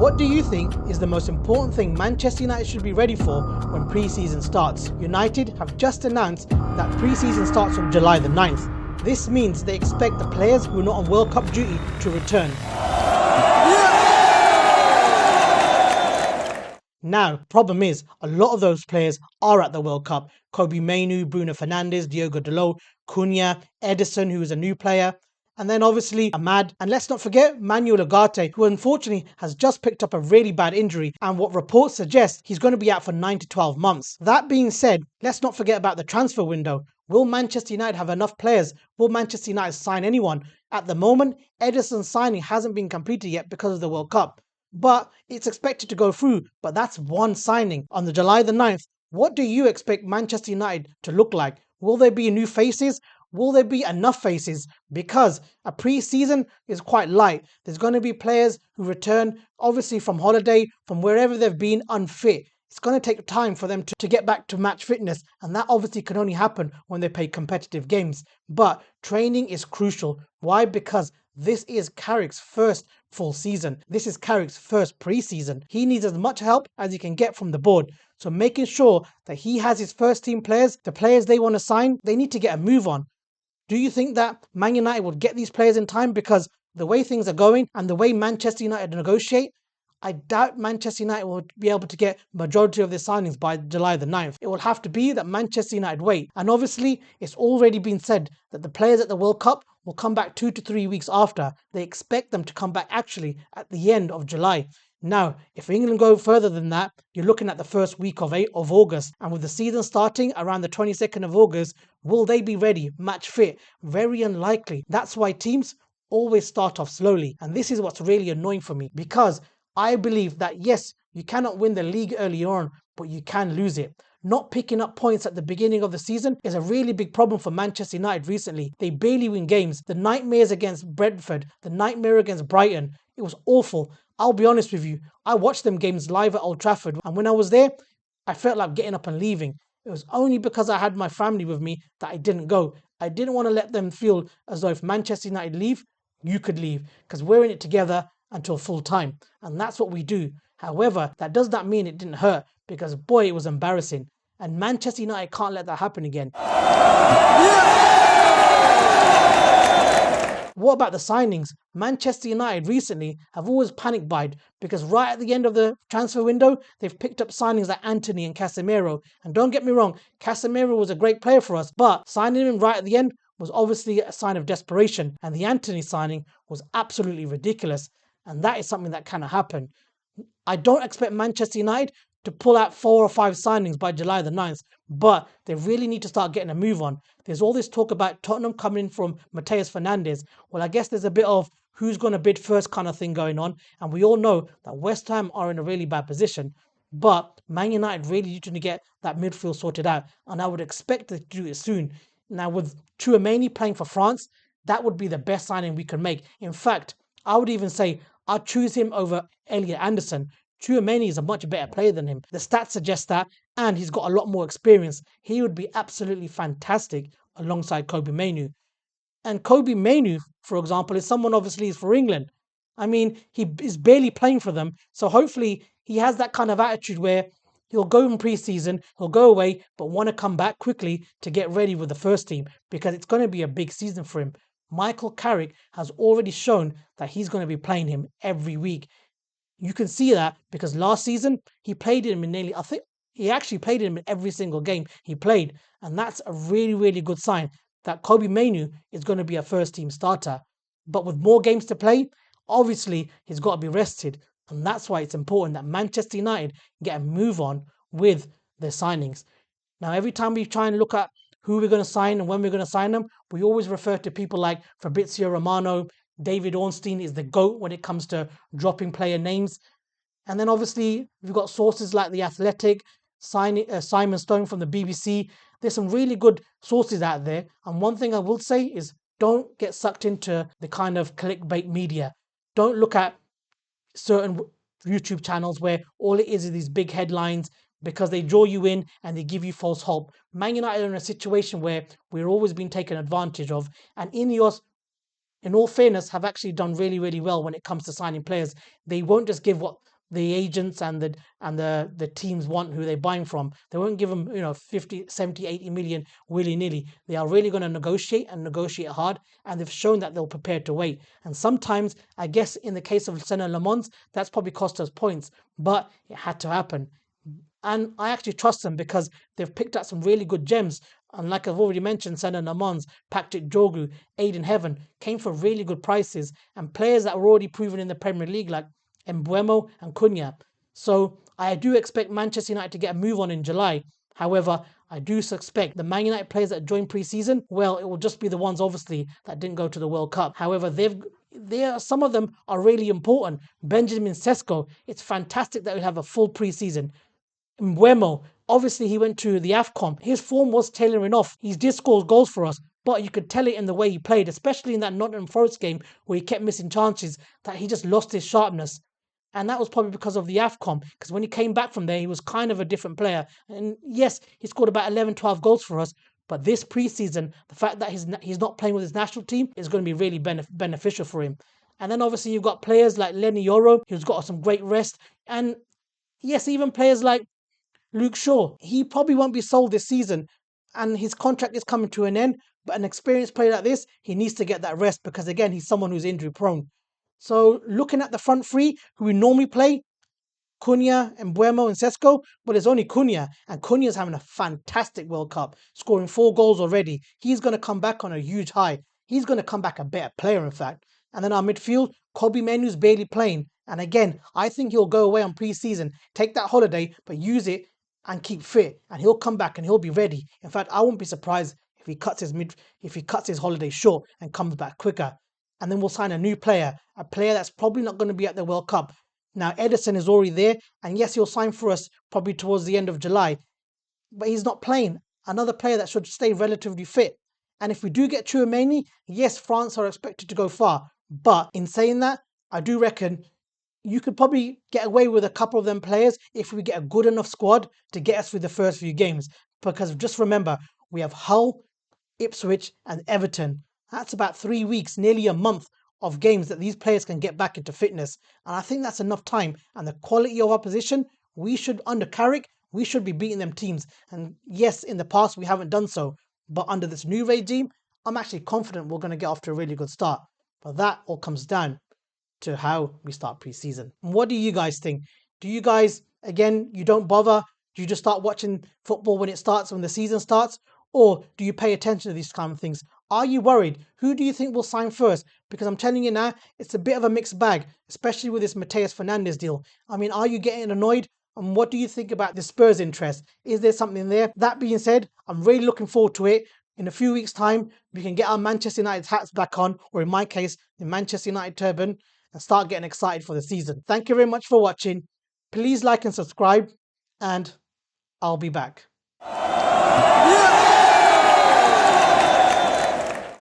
What do you think is the most important thing Manchester United should be ready for when pre-season starts? United have just announced that pre-season starts on July the 9th. This means they expect the players who are not on World Cup duty to return. Now, problem is, a lot of those players are at the World Cup. Kobbie Mainoo, Bruno Fernandes, Diogo Dalot, Cunha, Edison, who is a new player, and then obviously Ahmad. And let's not forget Manuel Ugarte, who unfortunately has just picked up a really bad injury, and what reports suggest he's going to be out for 9 to 12 months. That being said, let's not forget about the transfer window. Will Manchester United have enough players? Will Manchester United sign anyone? At the moment, Edison's signing hasn't been completed yet because of the World Cup, but it's expected to go through. But that's one signing on the July the 9th. What do you expect Manchester United to look like? Will there be new faces? Will there be enough faces? Because a pre-season is quite light. There's going to be players who return, obviously from holiday, from wherever they've been unfit. It's going to take time for them to get back to match fitness, and that obviously can only happen when they play competitive games. But training is crucial. Why? Because this is Carrick's first full season. This is Carrick's first pre-season. He needs as much help as he can get from the board. So making sure that he has his first team players, the players they want to sign, they need to get a move on. Do you think that Man United would get these players in time? Because the way things are going and the way Manchester United negotiate, I doubt Manchester United will be able to get majority of their signings by July the 9th. It will have to be that Manchester United wait. And obviously, it's already been said that the players at the World Cup will come back 2 to 3 weeks after. They expect them to come back actually at the end of July. Now, if England go further than that, you're looking at the first week of August. And with the season starting around the 22nd of August, will they be ready, match fit? Very unlikely. That's why teams always start off slowly. And this is what's really annoying for me, because I believe that yes, you cannot win the league early on, but you can lose it. Not picking up points at the beginning of the season is a really big problem for Manchester United recently. They barely win games. The nightmares against Brentford, the nightmare against Brighton, it was awful. I'll be honest with you, I watched them games live at Old Trafford, and when I was there, I felt like getting up and leaving. It was only because I had my family with me that I didn't go. I didn't want to let them feel as though if Manchester United leave, you could leave, because we're in it together until full time, and that's what we do. However, that does not mean it didn't hurt, because boy, it was embarrassing, and Manchester United can't let that happen again. What about the signings? Manchester United recently have always panic buyed, because right at the end of the transfer window, they've picked up signings like Antony and Casemiro. And don't get me wrong, Casemiro was a great player for us, but signing him right at the end was obviously a sign of desperation, and the Antony signing was absolutely ridiculous. And that is something that cannot happen. I don't expect Manchester United to pull out 4 or 5 signings by July the 9th, but they really need to start getting a move on. There's all this talk about Tottenham coming in from Matheus Fernandes. Well, I guess there's a bit of who's going to bid first kind of thing going on, and we all know that West Ham are in a really bad position. But Man United really need to get that midfield sorted out, and I would expect them to do it soon. Now, with Tchouaméni playing for France, that would be the best signing we can make. In fact, I would even say I'd choose him over Elliot Anderson. Tchouaméni is a much better player than him. The stats suggest that, and he's got a lot more experience. He would be absolutely fantastic alongside Kobbie Mainoo. And Kobbie Mainoo, for example, is someone obviously is for England. I mean, he is barely playing for them, so hopefully he has that kind of attitude where he'll go in pre-season, he'll go away, but want to come back quickly to get ready with the first team, because it's going to be a big season for him. Micheal Carrick has already shown that he's going to be playing him every week. You can see that because last season he played him in nearly, I think he actually played him in every single game he played. And that's a really, really good sign that Kobbie Mainoo is going to be a first team starter. But with more games to play, obviously he's got to be rested. And that's why it's important that Manchester United get a move on with their signings. Now, every time we try and look at who we're going to sign and when we're going to sign them, we always refer to people like Fabrizio Romano. David Ornstein is the GOAT when it comes to dropping player names. And then obviously we've got sources like The Athletic, Simon Stone from the BBC. There's some really good sources out there. And one thing I will say is don't get sucked into the kind of clickbait media. Don't look at certain YouTube channels where all it is these big headlines, because they draw you in and they give you false hope. Man United are in a situation where we're always being taken advantage of. And Ineos, in all fairness, have actually done really, really well when it comes to signing players. They won't just give what the agents and the teams want, who they're buying from. They won't give them 50, 70, 80 million willy-nilly. They are really going to negotiate and negotiate hard, and they've shown that they'll prepare to wait. And sometimes, I guess in the case of Senna Le Mans, that's probably cost us points, but it had to happen. And I actually trust them because they've picked up some really good gems. And like I've already mentioned, Senna Namans, Patrick Jogu, Aiden Heaven came for really good prices, and players that were already proven in the Premier League like Embuemo and Cunha. So I do expect Manchester United to get a move on in July. However, I do suspect the Man United players that joined pre-season, well, it will just be the ones obviously that didn't go to the World Cup. However, some of them are really important. Benjamin Sesko, it's fantastic that we have a full pre-season. Mbuemo, obviously he went to the AFCON. His form was tailoring off. He did score goals for us, but you could tell it in the way he played, especially in that Nottingham Forest game where he kept missing chances, that he just lost his sharpness. And that was probably because of the AFCON, because when he came back from there, he was kind of a different player. And yes, he scored about 11, 12 goals for us. But this preseason, the fact that he's not playing with his national team is going to be really beneficial for him. And then obviously you've got players like Lenny Yoro, who's got some great rest. And yes, even players like Luke Shaw, he probably won't be sold this season, and his contract is coming to an end. But an experienced player like this, he needs to get that rest because, again, he's someone who's injury prone. So, looking at the front three who we normally play, Cunha, Embuemo, and Sesko, but it's only Cunha, and Cunha's having a fantastic World Cup, scoring 4 goals already. He's going to come back on a huge high. He's going to come back a better player, in fact. And then our midfield, Kobe Menu's barely playing. And again, I think he'll go away on pre-season, take that holiday, but use it and keep fit. And he'll come back and he'll be ready. In fact, I won't be surprised if he cuts his holiday short and comes back quicker. And then we'll sign a new player, a player that's probably not going to be at the World Cup. Now, Edison is already there, and yes, he'll sign for us probably towards the end of July, but he's not playing. Another player that should stay relatively fit. And if we do get Chouameni, yes, France are expected to go far. But in saying that, I do reckon you could probably get away with a couple of them players if we get a good enough squad to get us through the first few games. Because just remember, we have Hull, Ipswich, and Everton. That's about 3 weeks, nearly a month of games that these players can get back into fitness. And I think that's enough time. And the quality of our position, under Carrick, we should be beating them teams. And yes, in the past, we haven't done so. But under this new regime, I'm actually confident we're going to get off to a really good start. But that all comes down to how we start pre-season. And what do you guys think? Do you guys, again, you don't bother? Do you just start watching football when the season starts? Or do you pay attention to these kind of things? Are you worried? Who do you think will sign first? Because I'm telling you now, it's a bit of a mixed bag, especially with this Mateus Fernandes deal. I mean, are you getting annoyed? And what do you think about the Spurs interest? Is there something there? That being said, I'm really looking forward to it. In a few weeks' time, we can get our Manchester United hats back on, or in my case, the Manchester United turban, and start getting excited for the season. Thank you very much for watching. Please like and subscribe, and I'll be back. Yeah.